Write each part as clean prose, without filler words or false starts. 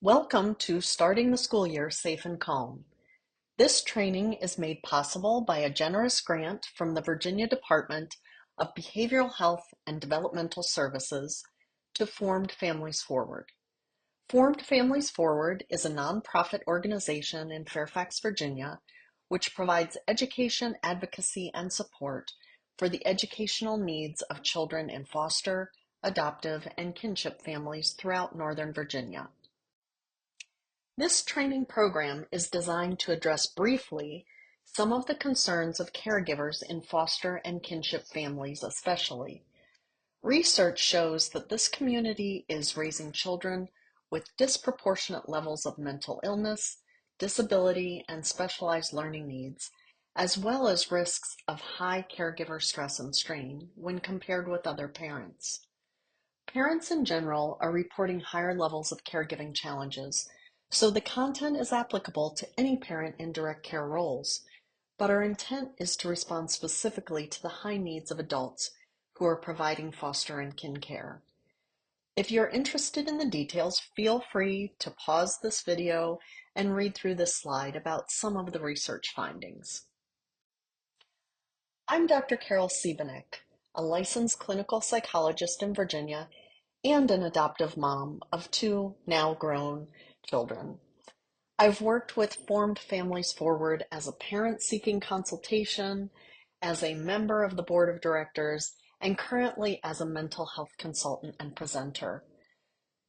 Welcome to Starting the School Year Safe and Calm. This training is made possible by a generous grant from the Virginia Department of Behavioral Health and Developmental Services to Formed Families Forward. Formed Families Forward is a nonprofit organization in Fairfax, Virginia, which provides education, advocacy, and support for the educational needs of children in foster, adoptive, and kinship families throughout Northern Virginia. This training program is designed to address briefly some of the concerns of caregivers in foster and kinship families especially. Research shows that this community is raising children with disproportionate levels of mental illness, disability, and specialized learning needs, as well as risks of high caregiver stress and strain when compared with other parents. Parents in general are reporting higher levels of caregiving challenges, so the content is applicable to any parent in direct care roles, but our intent is to respond specifically to the high needs of adults who are providing foster and kin care. If you're interested in the details, feel free to pause this video and read through this slide about some of the research findings. I'm Dr. Carole Sebenick, a licensed clinical psychologist in Virginia and an adoptive mom of two now grown children. I've worked with Formed Families Forward as a parent seeking consultation, as a member of the board of directors, and currently as a mental health consultant and presenter.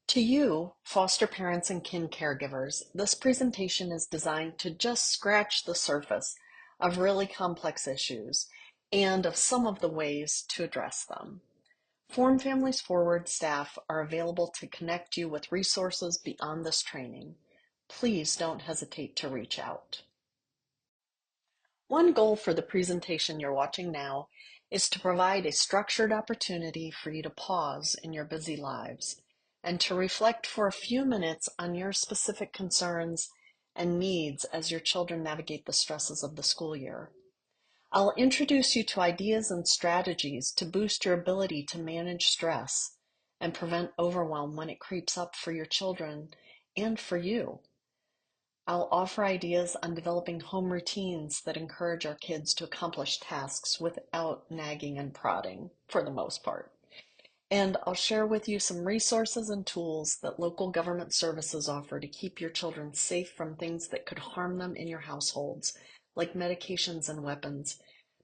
To you, foster parents and kin caregivers, this presentation is designed to just scratch the surface of really complex issues and of some of the ways to address them. Formed Families Forward staff are available to connect you with resources beyond this training. Please don't hesitate to reach out. One goal for the presentation you're watching now is to provide a structured opportunity for you to pause in your busy lives and to reflect for a few minutes on your specific concerns and needs as your children navigate the stresses of the school year. I'll introduce you to ideas and strategies to boost your ability to manage stress and prevent overwhelm when it creeps up for your children and for you. I'll offer ideas on developing home routines that encourage our kids to accomplish tasks without nagging and prodding, for the most part. And I'll share with you some resources and tools that local government services offer to keep your children safe from things that could harm them in your households, like medications and weapons,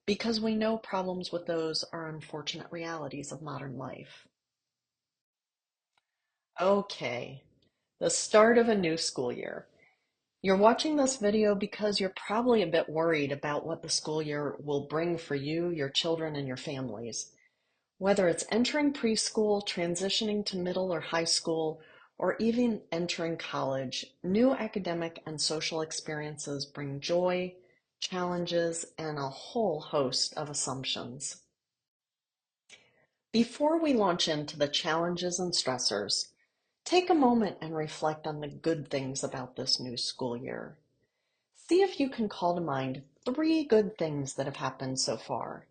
because we know problems with those are unfortunate realities of modern life. Okay, the start of a new school year. You're watching this video because you're probably a bit worried about what the school year will bring for you, your children, and your families. Whether it's entering preschool, transitioning to middle or high school, or even entering college, new academic and social experiences bring joy, challenges, and a whole host of assumptions. Before we launch into the challenges and stressors, take a moment and reflect on the good things about this new school year. See if you can call to mind 3 good things that have happened so far.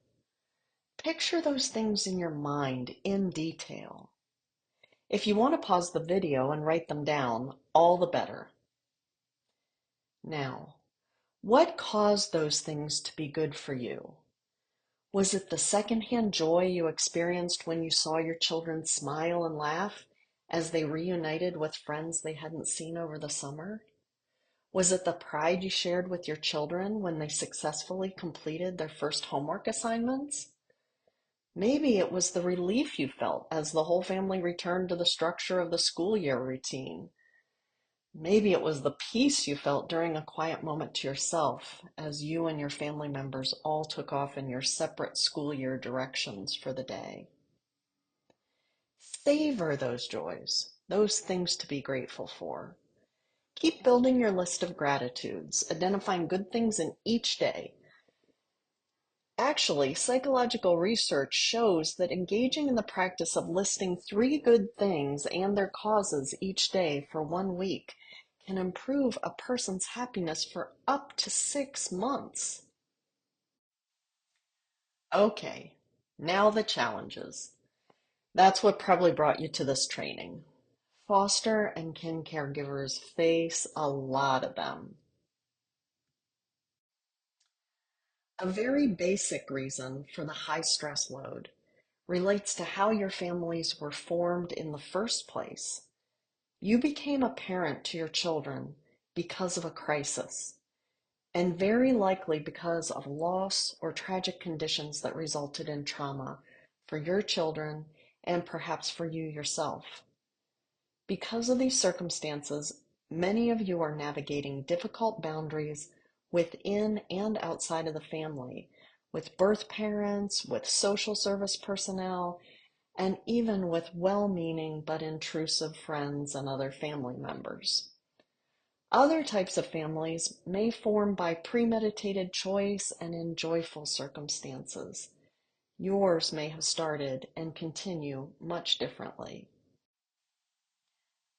Picture those things in your mind in detail. If you want to pause the video and write them down, all the better. Now, what caused those things to be good for you? Was it the secondhand joy you experienced when you saw your children smile and laugh as they reunited with friends they hadn't seen over the summer? Was it the pride you shared with your children when they successfully completed their first homework assignments? Maybe it was the relief you felt as the whole family returned to the structure of the school year routine. Maybe it was the peace you felt during a quiet moment to yourself as you and your family members all took off in your separate school year directions for the day. Savor those joys, those things to be grateful for. Keep building your list of gratitudes, identifying good things in each day. Actually, psychological research shows that engaging in the practice of listing 3 good things and their causes each day for 1 week can improve a person's happiness for up to 6 months. Okay, now the challenges. That's what probably brought you to this training. Foster and kin caregivers face a lot of them. A very basic reason for the high stress load relates to how your families were formed in the first place. You became a parent to your children because of a crisis, and very likely because of loss or tragic conditions that resulted in trauma for your children and perhaps for you yourself. Because of these circumstances, many of you are navigating difficult boundaries within and outside of the family, with birth parents, with social service personnel, and even with well-meaning but intrusive friends and other family members. Other types of families may form by premeditated choice and in joyful circumstances. Yours may have started and continue much differently.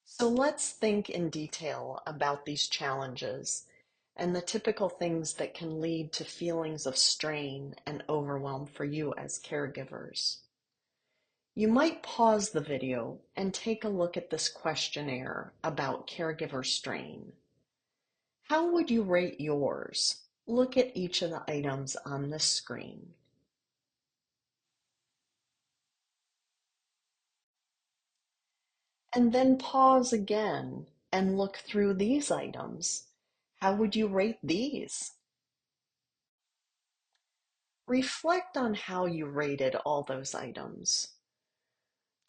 So let's think in detail about these challenges and the typical things that can lead to feelings of strain and overwhelm for you as caregivers. You might pause the video and take a look at this questionnaire about caregiver strain. How would you rate yours? Look at each of the items on this screen. And then pause again and look through these items. How would you rate these? Reflect on how you rated all those items.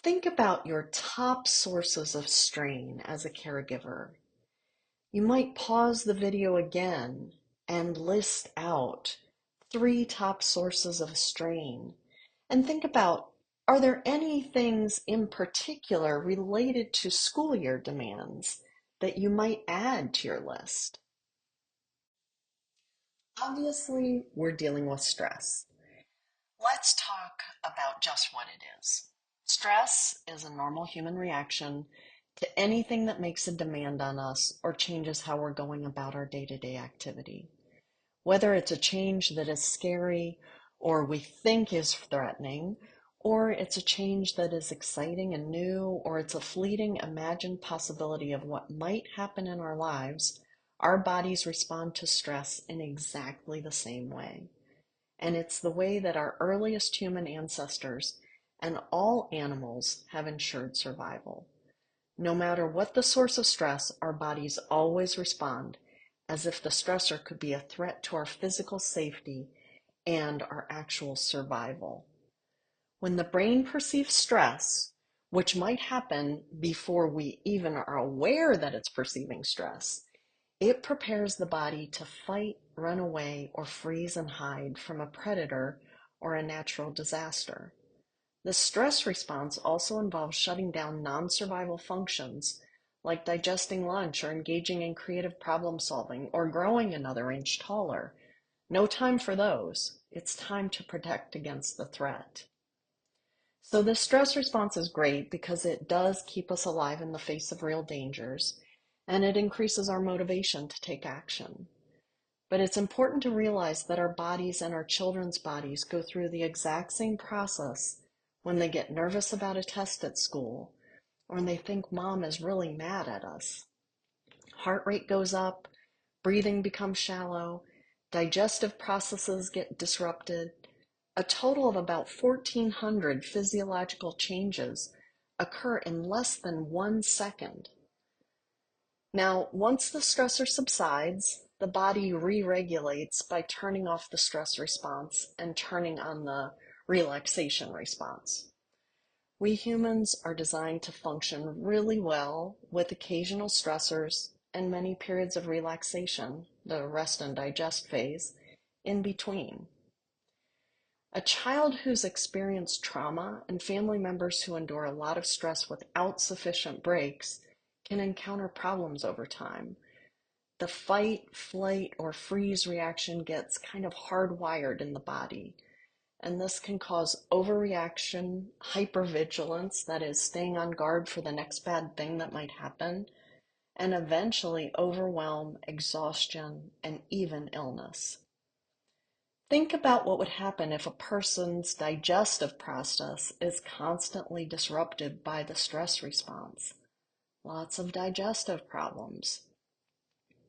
Think about your top sources of strain as a caregiver. You might pause the video again and list out 3 top sources of strain and think about, are there any things in particular related to school year demands that you might add to your list? Obviously, we're dealing with stress. Let's talk about just what it is. Stress is a normal human reaction to anything that makes a demand on us or changes how we're going about our day-to-day activity. Whether it's a change that is scary or we think is threatening, or it's a change that is exciting and new, or it's a fleeting imagined possibility of what might happen in our lives, our bodies respond to stress in exactly the same way. And it's the way that our earliest human ancestors and all animals have ensured survival. No matter what the source of stress, our bodies always respond as if the stressor could be a threat to our physical safety and our actual survival. When the brain perceives stress, which might happen before we even are aware that it's perceiving stress, it prepares the body to fight, run away, or freeze and hide from a predator or a natural disaster. The stress response also involves shutting down non-survival functions like digesting lunch or engaging in creative problem solving or growing another inch taller. No time for those. It's time to protect against the threat. So the stress response is great because it does keep us alive in the face of real dangers, and it increases our motivation to take action. But it's important to realize that our bodies and our children's bodies go through the exact same process when they get nervous about a test at school or when they think mom is really mad at us. Heart rate goes up, breathing becomes shallow, digestive processes get disrupted. A total of about 1,400 physiological changes occur in less than 1 second. Now, once the stressor subsides, the body re-regulates by turning off the stress response and turning on the relaxation response. We humans are designed to function really well with occasional stressors and many periods of relaxation, the rest and digest phase, in between. A child who's experienced trauma and family members who endure a lot of stress without sufficient breaks can encounter problems over time. The fight, flight, or freeze reaction gets kind of hardwired in the body. And this can cause overreaction, hypervigilance, that is, staying on guard for the next bad thing that might happen, and eventually overwhelm, exhaustion, and even illness. Think about what would happen if a person's digestive process is constantly disrupted by the stress response. lots of digestive problems.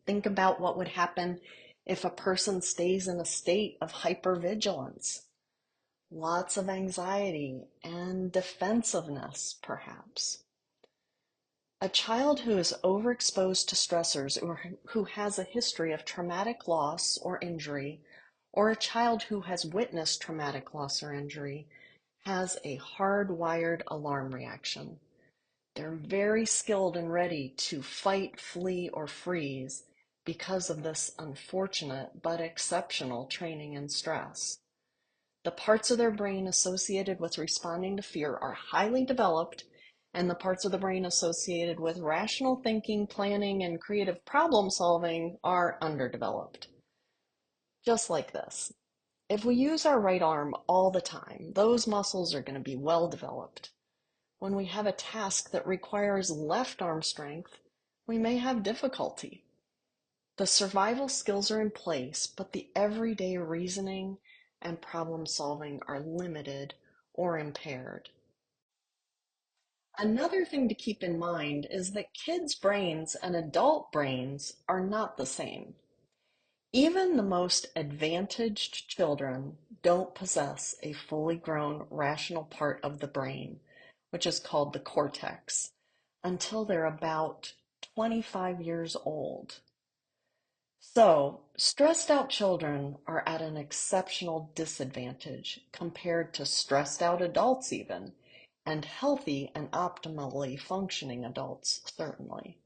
Think about what would happen if a person stays in a state of hypervigilance. Lots of anxiety and defensiveness, perhaps. A child who is overexposed to stressors or who has a history of traumatic loss or injury, or a child who has witnessed traumatic loss or injury, has a hardwired alarm reaction. They're very skilled and ready to fight, flee, or freeze because of this unfortunate but exceptional training and stress. The parts of their brain associated with responding to fear are highly developed, and the parts of the brain associated with rational thinking, planning, and creative problem solving are underdeveloped. Just like this. If we use our right arm all the time, those muscles are going to be well developed. When we have a task that requires left arm strength, we may have difficulty. The survival skills are in place, but the everyday reasoning and problem solving are limited or impaired. Another thing to keep in mind is that kids' brains and adult brains are not the same. Even the most advantaged children don't possess a fully grown rational part of the brain, which is called the cortex, until they're about 25 years old. So, stressed out children are at an exceptional disadvantage compared to stressed out adults even, and healthy and optimally functioning adults certainly.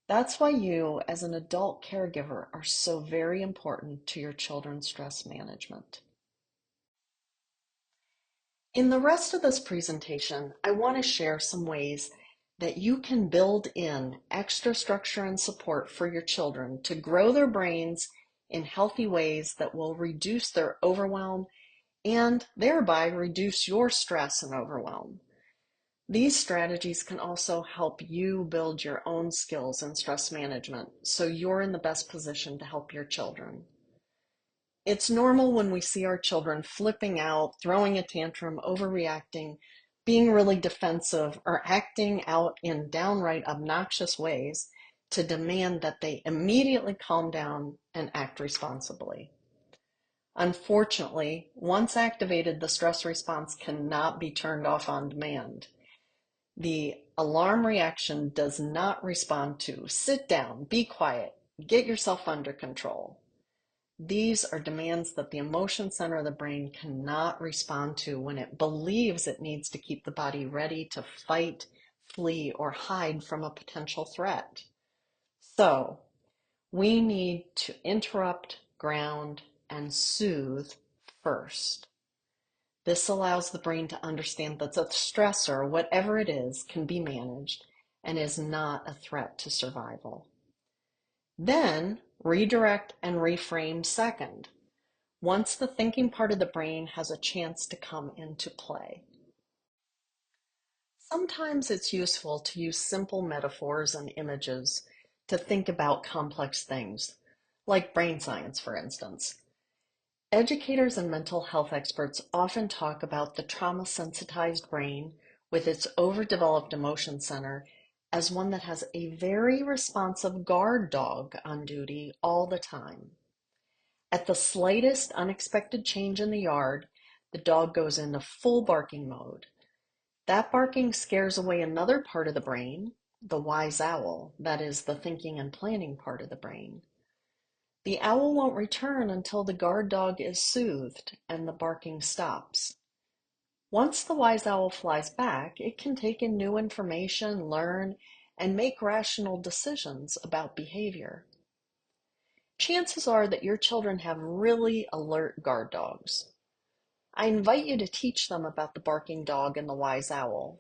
That's why you, as an adult caregiver, are so very important to your children's stress management. In the rest of this presentation, I want to share some ways that you can build in extra structure and support for your children to grow their brains in healthy ways that will reduce their overwhelm and thereby reduce your stress and overwhelm. These strategies can also help you build your own skills in stress management so you're in the best position to help your children. It's normal when we see our children flipping out, throwing a tantrum, overreacting, being really defensive, or acting out in downright obnoxious ways to demand that they immediately calm down and act responsibly. Unfortunately, once activated, the stress response cannot be turned off on demand. The alarm reaction does not respond to sit down, be quiet, get yourself under control. These are demands that the emotion center of the brain cannot respond to when it believes it needs to keep the body ready to fight, flee, or hide from a potential threat. So, we need to interrupt, ground, and soothe first. This allows the brain to understand that the stressor, whatever it is, can be managed and is not a threat to survival. Then, redirect and reframe second, once the thinking part of the brain has a chance to come into play. Sometimes it's useful to use simple metaphors and images to think about complex things, like brain science, for instance. Educators and mental health experts often talk about the trauma-sensitized brain with its overdeveloped emotion center as one that has a very responsive guard dog on duty all the time. At the slightest unexpected change in the yard, the dog goes into full barking mode. That barking scares away another part of the brain, the wise owl, that is the thinking and planning part of the brain. The owl won't return until the guard dog is soothed and the barking stops. Once the wise owl flies back, it can take in new information, learn, and make rational decisions about behavior. Chances are that your children have really alert guard dogs. I invite you to teach them about the barking dog and the wise owl.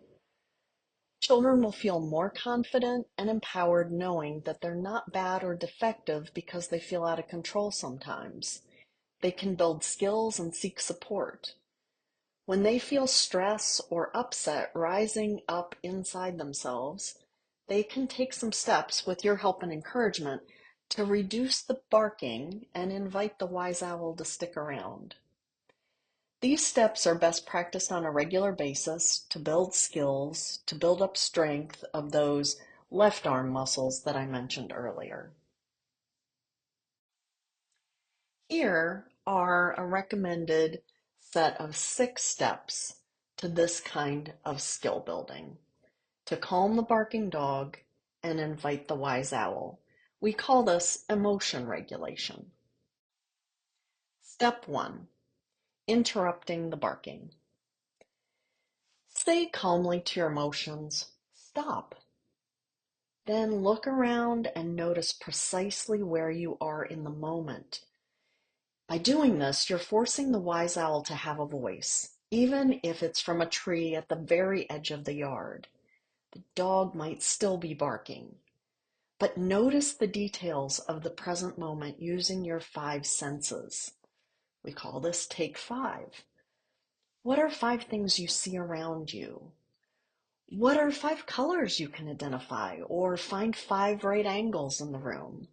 Children will feel more confident and empowered knowing that they're not bad or defective because they feel out of control sometimes. They can build skills and seek support. When they feel stress or upset rising up inside themselves, they can take some steps with your help and encouragement to reduce the barking and invite the wise owl to stick around. These steps are best practiced on a regular basis to build skills, to build up strength of those left arm muscles that I mentioned earlier. Here are a recommended set of 6 steps to this kind of skill building. To calm the barking dog and invite the wise owl. We call this emotion regulation. Step 1, interrupting the barking. Say calmly to your emotions, stop. Then look around and notice precisely where you are in the moment. By doing this, you're forcing the wise owl to have a voice, even if it's from a tree at the very edge of the yard. The dog might still be barking, but notice the details of the present moment using your 5 senses. We call this take 5. What are 5 things you see around you? What are 5 colors you can identify or find 5 right angles in the room?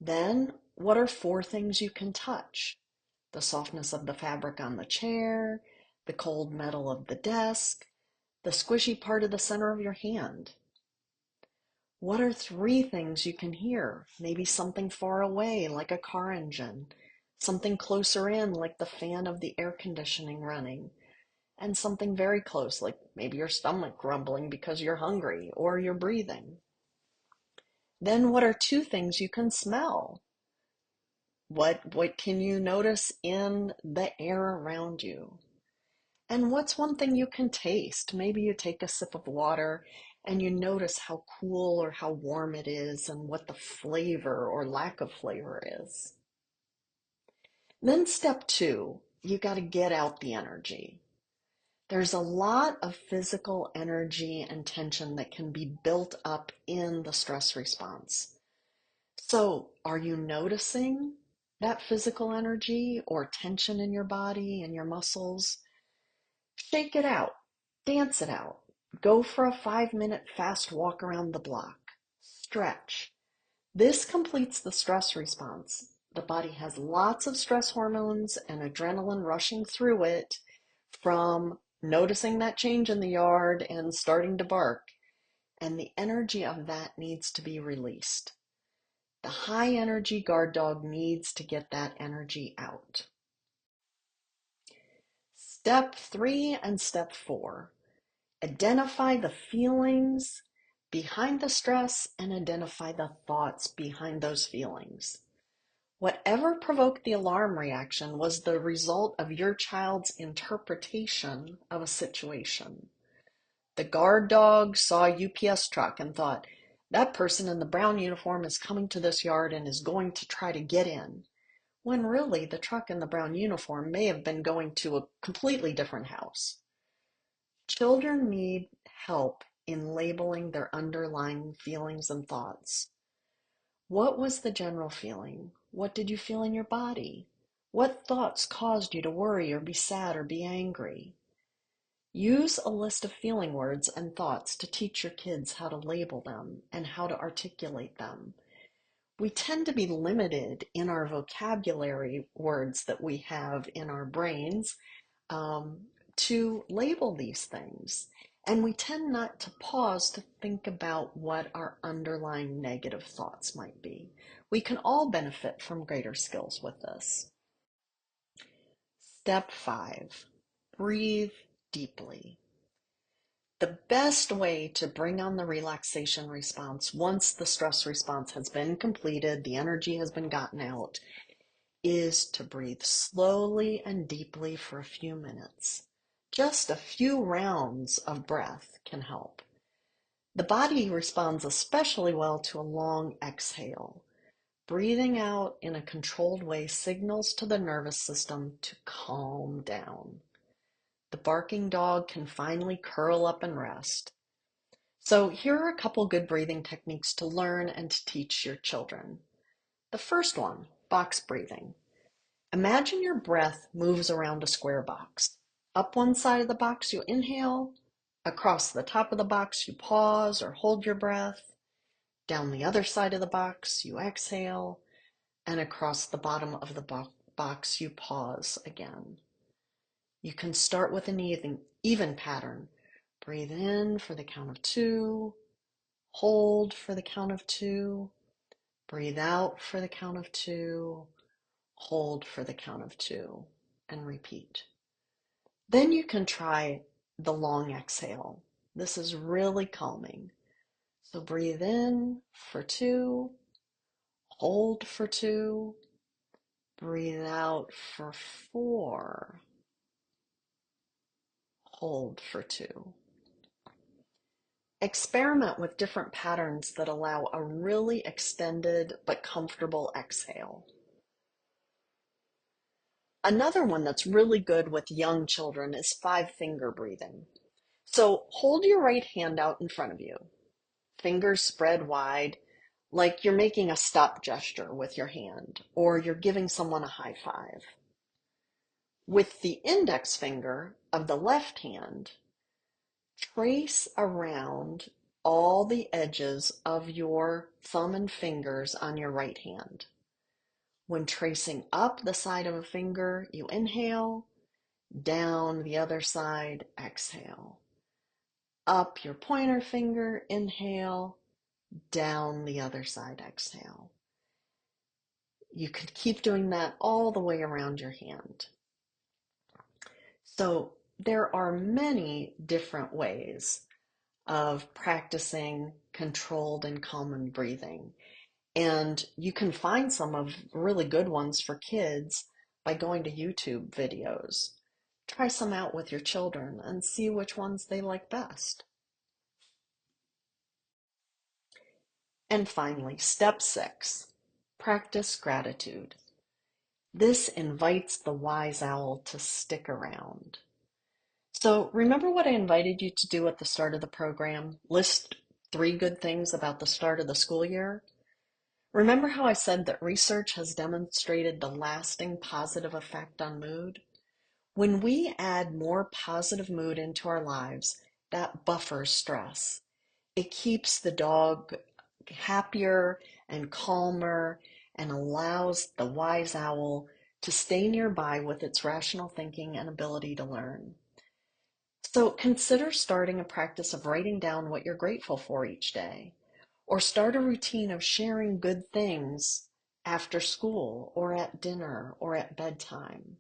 Then, what are 4 things you can touch? The softness of the fabric on the chair, the cold metal of the desk, the squishy part of the center of your hand. What are 3 things you can hear? Maybe something far away, like a car engine, something closer in, like the fan of the air conditioning running, and something very close, like maybe your stomach grumbling because you're hungry or you're breathing. Then what are 2 things you can smell? What can you notice in the air around you? And what's 1 thing you can taste? Maybe you take a sip of water and you notice how cool or how warm it is and what the flavor or lack of flavor is. Then step 2, you got to get out the energy. There's a lot of physical energy and tension that can be built up in the stress response. So, are you noticing that physical energy or tension in your body and your muscles? Shake it out, dance it out. Go for a 5-minute fast walk around the block. Stretch. This completes the stress response. The body has lots of stress hormones and adrenaline rushing through it from noticing that change in the yard and starting to bark, and the energy of that needs to be released. The high energy guard dog needs to get that energy out. Step 3 and step 4. Identify the feelings behind the stress and identify the thoughts behind those feelings. Whatever provoked the alarm reaction was the result of your child's interpretation of a situation. The guard dog saw a UPS truck and thought, that person in the brown uniform is coming to this yard and is going to try to get in. When really the truck in the brown uniform may have been going to a completely different house. Children need help in labeling their underlying feelings and thoughts. What was the general feeling? What did you feel in your body? What thoughts caused you to worry or be sad or be angry? Use a list of feeling words and thoughts to teach your kids how to label them and how to articulate them. We tend to be limited in our vocabulary words that we have in our brains to label these things. And we tend not to pause to think about what our underlying negative thoughts might be. We can all benefit from greater skills with this. Step 5, breathe deeply. The best way to bring on the relaxation response once the stress response has been completed, the energy has been gotten out, is to breathe slowly and deeply for a few minutes. Just a few rounds of breath can help. The body responds especially well to a long exhale. Breathing out in a controlled way signals to the nervous system to calm down. The barking dog can finally curl up and rest. So here are a couple good breathing techniques to learn and to teach your children. The first one, box breathing. Imagine your breath moves around a square box. Up one side of the box you inhale, across the top of the box you pause or hold your breath, down the other side of the box you exhale, and across the bottom of the box you pause again. You can start with an even pattern. Breathe in for the count of 2, hold for the count of 2, breathe out for the count of 2, hold for the count of 2, and repeat. Then you can try the long exhale. This is really calming. So breathe in for 2, hold for 2, breathe out for 4, hold for 2. Experiment with different patterns that allow a really extended but comfortable exhale. Another one that's really good with young children is 5-finger breathing. So hold your right hand out in front of you, fingers spread wide, like you're making a stop gesture with your hand, or you're giving someone a high five. With the index finger of the left hand, trace around all the edges of your thumb and fingers on your right hand. When tracing up the side of a finger, you inhale, down the other side, exhale. Up your pointer finger, inhale, down the other side, exhale. You can keep doing that all the way around your hand. So there are many different ways of practicing controlled and calm breathing. And you can find some of really good ones for kids by going to YouTube videos. Try some out with your children and see which ones they like best. And finally, step 6, practice gratitude. This invites the wise owl to stick around. So remember what I invited you to do at the start of the program? List 3 good things about the start of the school year. Remember how I said that research has demonstrated the lasting positive effect on mood? When we add more positive mood into our lives, that buffers stress. It keeps the dog happier and calmer and allows the wise owl to stay nearby with its rational thinking and ability to learn. So consider starting a practice of writing down what you're grateful for each day, or start a routine of sharing good things after school or at dinner or at bedtime.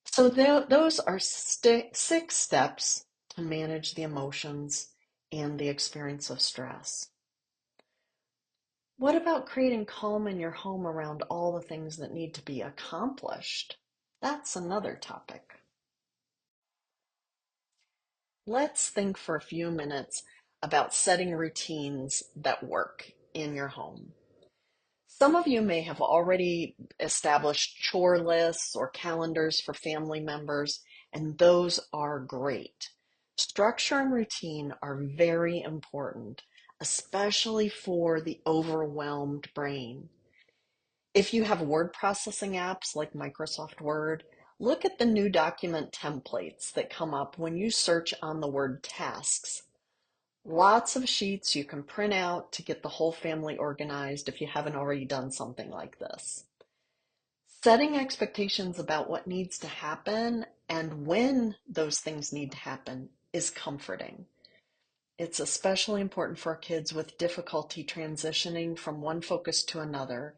So those are 6 steps to manage the emotions and the experience of stress. What about creating calm in your home around all the things that need to be accomplished? That's another topic. Let's think for a few minutes about setting routines that work in your home. Some of you may have already established chore lists or calendars for family members, and those are great. Structure and routine are very important, especially for the overwhelmed brain. If you have word processing apps like Microsoft Word, look at the new document templates that come up when you search on the word tasks. Lots of sheets you can print out to get the whole family organized if you haven't already done something like this. Setting expectations about what needs to happen and when those things need to happen is comforting. It's especially important for kids with difficulty transitioning from one focus to another,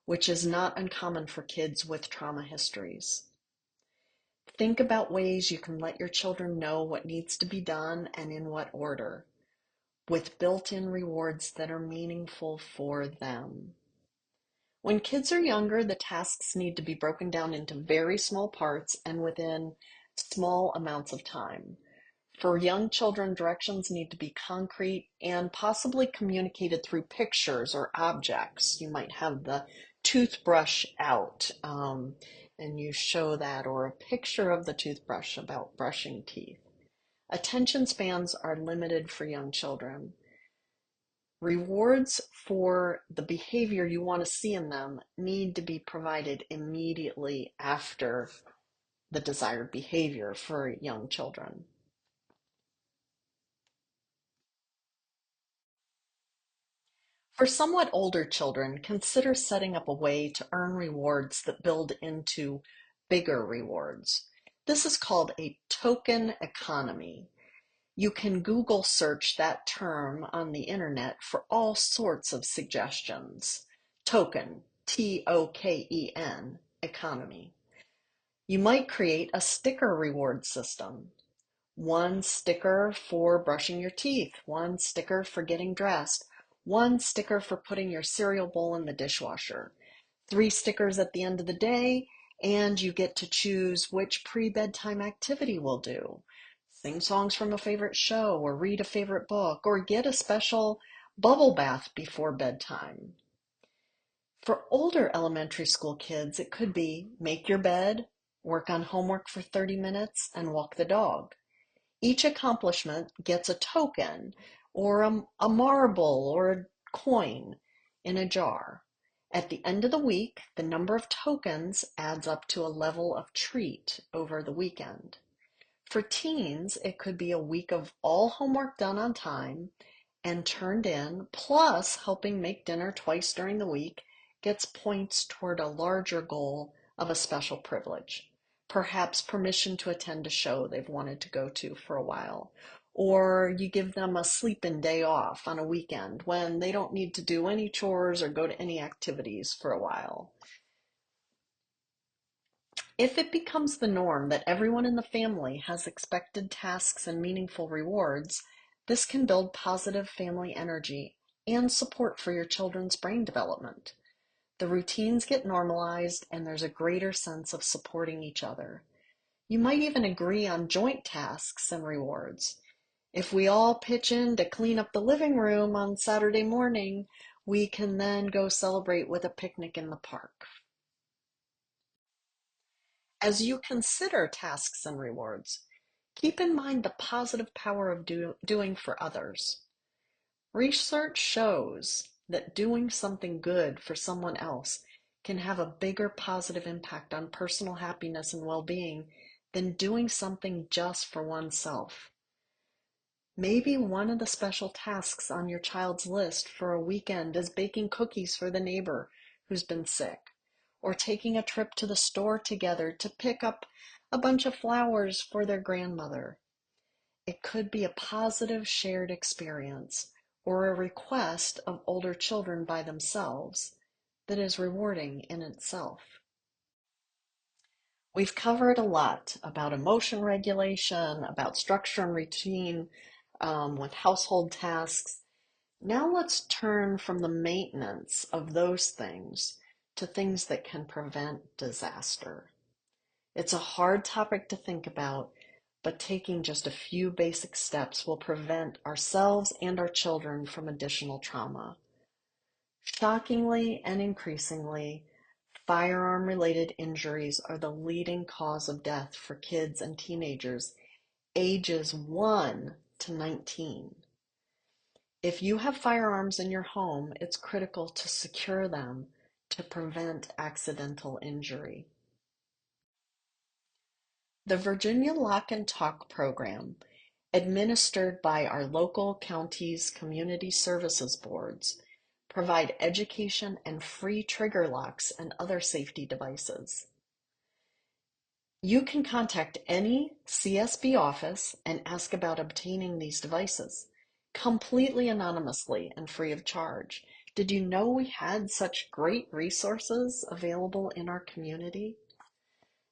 which is not uncommon for kids with trauma histories. Think about ways you can let your children know what needs to be done and in what order, with built-in rewards that are meaningful for them. When kids are younger, the tasks need to be broken down into very small parts and within small amounts of time. For young children, directions need to be concrete and possibly communicated through pictures or objects. You might have the toothbrush out, and you show that, or a picture of the toothbrush about brushing teeth. Attention spans are limited for young children. Rewards for the behavior you want to see in them need to be provided immediately after the desired behavior for young children. For somewhat older children, consider setting up a way to earn rewards that build into bigger rewards. This is called a token economy. You can Google search that term on the internet for all sorts of suggestions. Token, Token, economy. You might create a sticker reward system. One sticker for brushing your teeth, one sticker for getting dressed, one sticker for putting your cereal bowl in the dishwasher, 3 stickers at the end of the day, and you get to choose which pre-bedtime activity we'll do. Sing songs from a favorite show, or read a favorite book, or get a special bubble bath before bedtime. For older elementary school kids, it could be make your bed, work on homework for 30 minutes, and walk the dog. Each accomplishment gets a token or a marble or a coin in a jar. At the end of the week, the number of tokens adds up to a level of treat over the weekend. For teens, it could be a week of all homework done on time and turned in, plus helping make dinner twice during the week gets points toward a larger goal of a special privilege. Perhaps permission to attend a show they've wanted to go to for a while. Or you give them a sleep-in day off on a weekend when they don't need to do any chores or go to any activities for a while. If it becomes the norm that everyone in the family has expected tasks and meaningful rewards, this can build positive family energy and support for your children's brain development. The routines get normalized and there's a greater sense of supporting each other. You might even agree on joint tasks and rewards. If we all pitch in to clean up the living room on Saturday morning, we can then go celebrate with a picnic in the park. As you consider tasks and rewards, keep in mind the positive power of doing for others. Research shows that doing something good for someone else can have a bigger positive impact on personal happiness and well-being than doing something just for oneself. Maybe one of the special tasks on your child's list for a weekend is baking cookies for the neighbor who's been sick, or taking a trip to the store together to pick up a bunch of flowers for their grandmother. It could be a positive shared experience or a request of older children by themselves that is rewarding in itself. We've covered a lot about emotion regulation, about structure and routine with household tasks. Now let's turn from the maintenance of those things to things that can prevent disaster. It's a hard topic to think about, but taking just a few basic steps will prevent ourselves and our children from additional trauma. Shockingly and increasingly, firearm-related injuries are the leading cause of death for kids and teenagers ages 1 to 19. If you have firearms in your home, it's critical to secure them to prevent accidental injury. The Virginia Lock and Talk program, administered by our local county's community services boards, provide education and free trigger locks and other safety devices. You can contact any CSB office and ask about obtaining these devices, completely anonymously and free of charge. Did you know we had such great resources available in our community?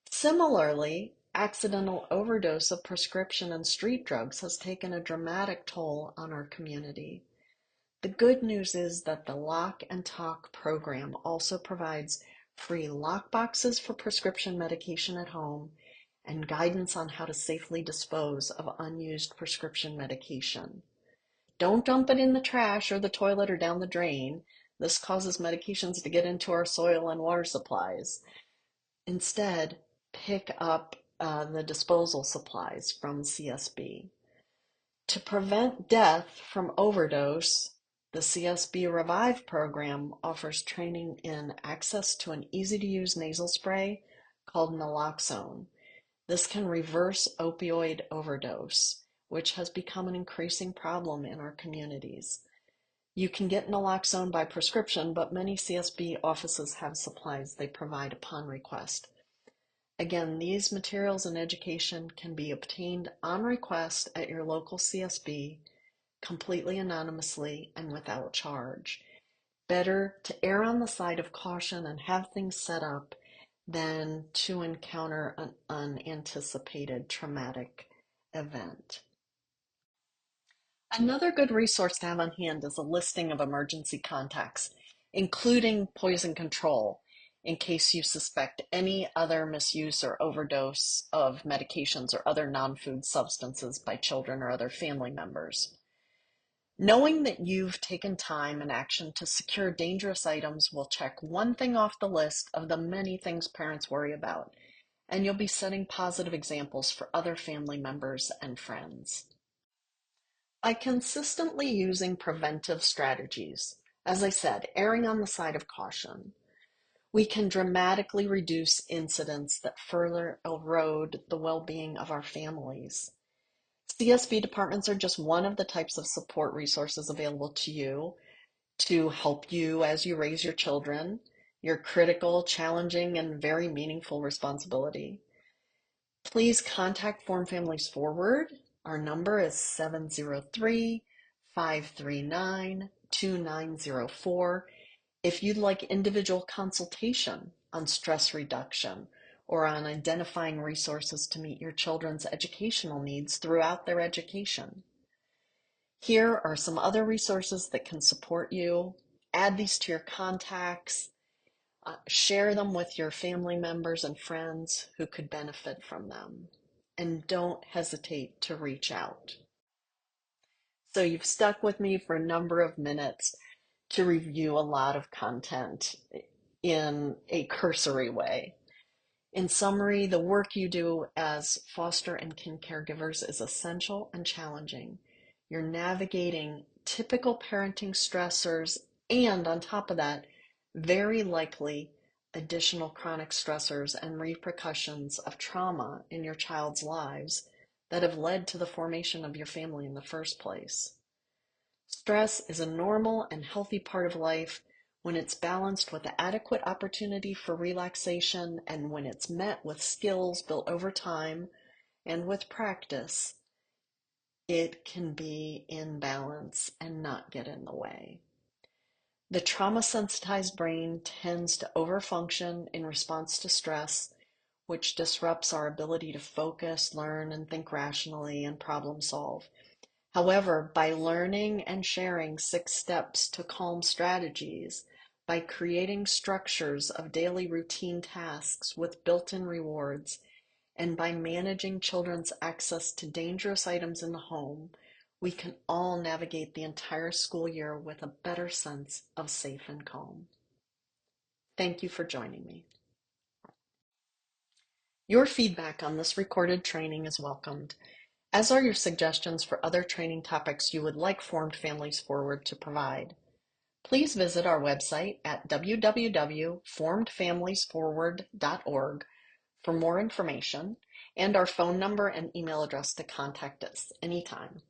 Similarly, accidental overdose of prescription and street drugs has taken a dramatic toll on our community. The good news is that the Lock and Talk program also provides free lock boxes for prescription medication at home and guidance on how to safely dispose of unused prescription medication. Don't dump it in the trash or the toilet or down the drain. This causes medications to get into our soil and water supplies. Instead, pick up the disposal supplies from CSB. To prevent death from overdose, the CSB Revive program offers training in access to an easy-to-use nasal spray called naloxone. This can reverse opioid overdose, which has become an increasing problem in our communities. You can get naloxone by prescription, but many CSB offices have supplies they provide upon request. Again, these materials and education can be obtained on request at your local CSB, completely anonymously and without charge. Better to err on the side of caution and have things set up than to encounter an unanticipated traumatic event. Another good resource to have on hand is a listing of emergency contacts, including poison control, in case you suspect any other misuse or overdose of medications or other non-food substances by children or other family members. Knowing that you've taken time and action to secure dangerous items will check one thing off the list of the many things parents worry about, and you'll be setting positive examples for other family members and friends. By consistently using preventive strategies, as I said, erring on the side of caution, we can dramatically reduce incidents that further erode the well-being of our families. CSB departments are just one of the types of support resources available to you to help you as you raise your children, your critical, challenging, and very meaningful responsibility. Please contact Form Families Forward. Our number is 703-539-2904 if you'd like individual consultation on stress reduction or on identifying resources to meet your children's educational needs throughout their education. Here are some other resources that can support you. Add these to your contacts. Share them with your family members and friends who could benefit from them. And don't hesitate to reach out. So you've stuck with me for a number of minutes to review a lot of content in a cursory way. In summary, the work you do as foster and kin caregivers is essential and challenging. You're navigating typical parenting stressors and, on top of that, very likely additional chronic stressors and repercussions of trauma in your child's lives that have led to the formation of your family in the first place. Stress is a normal and healthy part of life when it's balanced with adequate opportunity for relaxation and when it's met with skills built over time and with practice. It can be in balance and not get in the way. The trauma-sensitized brain tends to overfunction in response to stress, which disrupts our ability to focus, learn, and think rationally and problem solve. However, by learning and sharing 6 steps to calm strategies, by creating structures of daily routine tasks with built-in rewards, and by managing children's access to dangerous items in the home, we can all navigate the entire school year with a better sense of safe and calm. Thank you for joining me. Your feedback on this recorded training is welcomed, as are your suggestions for other training topics you would like Formed Families Forward to provide. Please visit our website at www.formedfamiliesforward.org for more information and our phone number and email address to contact us anytime.